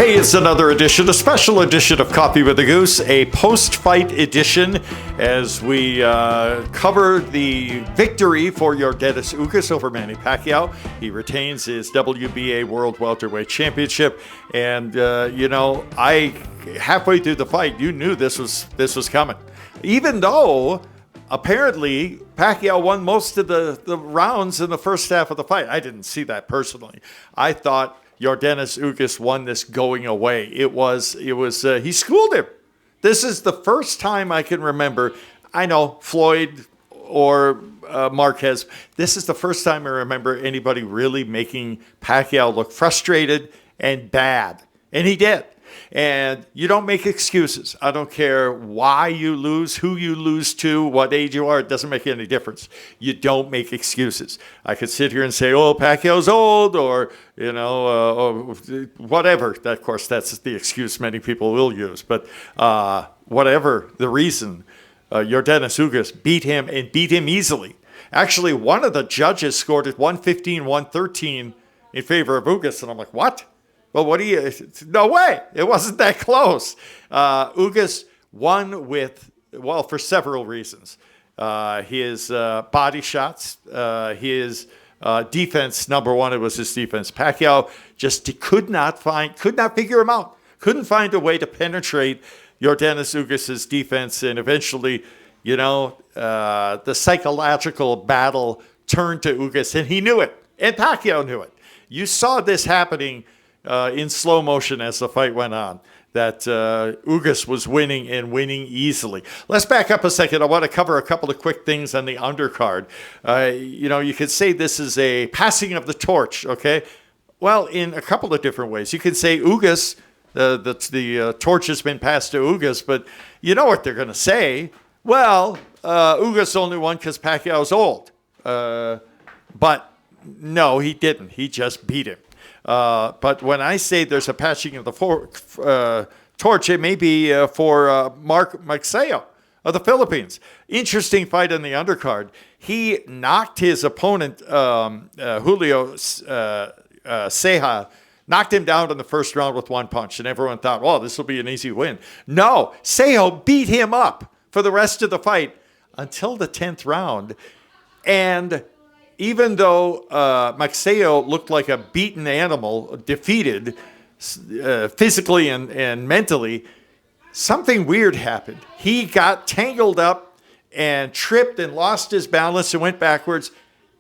Hey, it's another edition, a special edition of Coffee with the Goose, a post-fight edition as we cover the victory for Yordenis Ugas over Manny Pacquiao. He retains his WBA World Welterweight Championship, and I halfway through the fight, you knew this was coming, even though apparently Pacquiao won most of the rounds in the first half of the fight. I didn't see that personally. I thought Yordenis Ugas won this going away. He schooled him. This is the first time I can remember. I know Floyd or Marquez. This is the first time I remember anybody really making Pacquiao look frustrated and bad. And he did. And you don't make excuses. I don't care why you lose, who you lose to, what age you are. It doesn't make any difference. You don't make excuses. I could sit here and say, oh, Pacquiao's old, or, or whatever. Of course, that's the excuse many people will use. But whatever the reason, Yordenis Ugas beat him and beat him easily. Actually, one of the judges scored at 115-113 in favor of Ugas. And I'm like, what? Well, no way. It wasn't that close. Ugas won for several reasons. His body shots, his defense, number one, it was his defense. Pacquiao just could not figure him out. Couldn't find a way to penetrate Yordenis Ugas' defense. And eventually, the psychological battle turned to Ugas, and he knew it. And Pacquiao knew it. You saw this happening in slow motion as the fight went on, that Ugas was winning and winning easily. Let's back up a second. I want to cover a couple of quick things on the undercard. You could say this is a passing of the torch, okay? Well, in a couple of different ways. You could say Ugas, the torch has been passed to Ugas, but you know what they're going to say. Well, Ugas only won because Pacquiao's old. But no, he didn't. He just beat him. But when I say there's a passing of the torch, it may be for Magsayo of the Philippines. Interesting fight in the undercard. He knocked his opponent, Julio Ceja, knocked him down in the first round with one punch, and everyone thought, oh, this will be an easy win. No, Ceja beat him up for the rest of the fight until the 10th round. And even though Magsayo looked like a beaten animal, defeated physically and mentally, something weird happened. He got tangled up and tripped and lost his balance and went backwards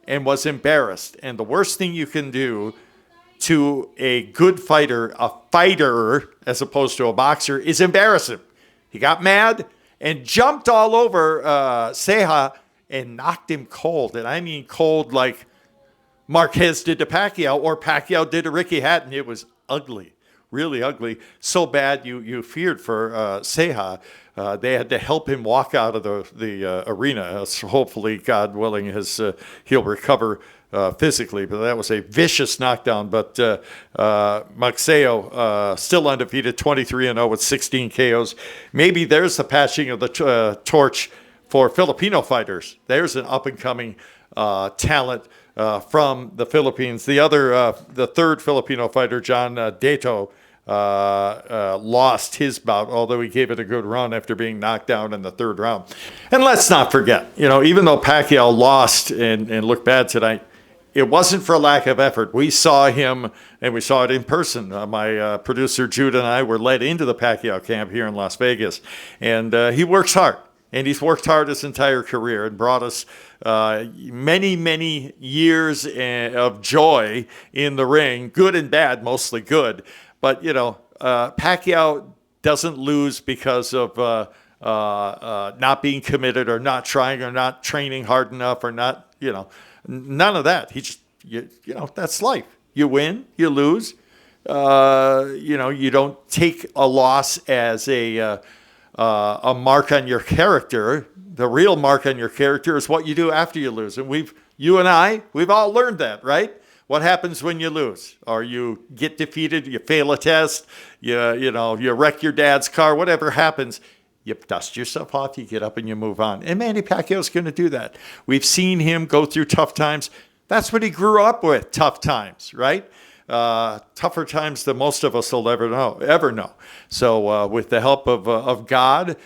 and was embarrassed. And the worst thing you can do to a good fighter, a fighter as opposed to a boxer, is embarrass him. He got mad and jumped all over Ceja and knocked him cold. And I mean cold like Marquez did to Pacquiao or Pacquiao did to Ricky Hatton. It was ugly, really ugly. So bad you feared for Ceja. They had to help him walk out of the arena. So hopefully, God willing, he'll recover physically. But that was a vicious knockdown. But Magsayo still undefeated, 23-0 with 16 KOs. Maybe there's the passing of the torch for Filipino fighters. There's an up-and-coming talent from the Philippines. The third Filipino fighter, John Dato, lost his bout, although he gave it a good run after being knocked down in the third round. And let's not forget, even though Pacquiao lost and looked bad tonight, it wasn't for lack of effort. We saw him, and we saw it in person. My producer, Jude, and I were led into the Pacquiao camp here in Las Vegas. And he works hard. And he's worked hard his entire career and brought us many, many years of joy in the ring, good and bad, mostly good. But, Pacquiao doesn't lose because of not being committed or not trying or not training hard enough or not, none of that. He just, that's life. You win, you lose. You don't take a loss as a mark on your character. The real mark on your character is what you do after you lose. And we've all learned that, right? What happens when you lose? Or you get defeated, you fail a test, you wreck your dad's car, whatever happens, you dust yourself off, you get up and you move on. And Manny Pacquiao's going to do that. We've seen him go through tough times. That's what he grew up with, tough times, right? tougher times than most of us will ever know. So with the help of God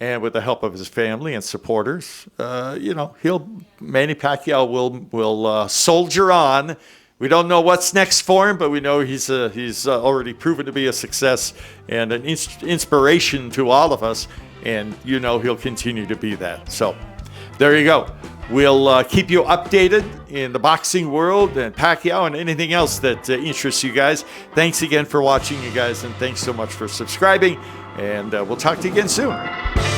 and with the help of his family and supporters, Manny Pacquiao will soldier on. We don't know what's next for him, but we know he's already proven to be a success and an inspiration to all of us. And he'll continue to be that. So there you go. We'll keep you updated in the boxing world and Pacquiao and anything else that interests you guys. Thanks again for watching, you guys, and thanks so much for subscribing. And we'll talk to you again soon.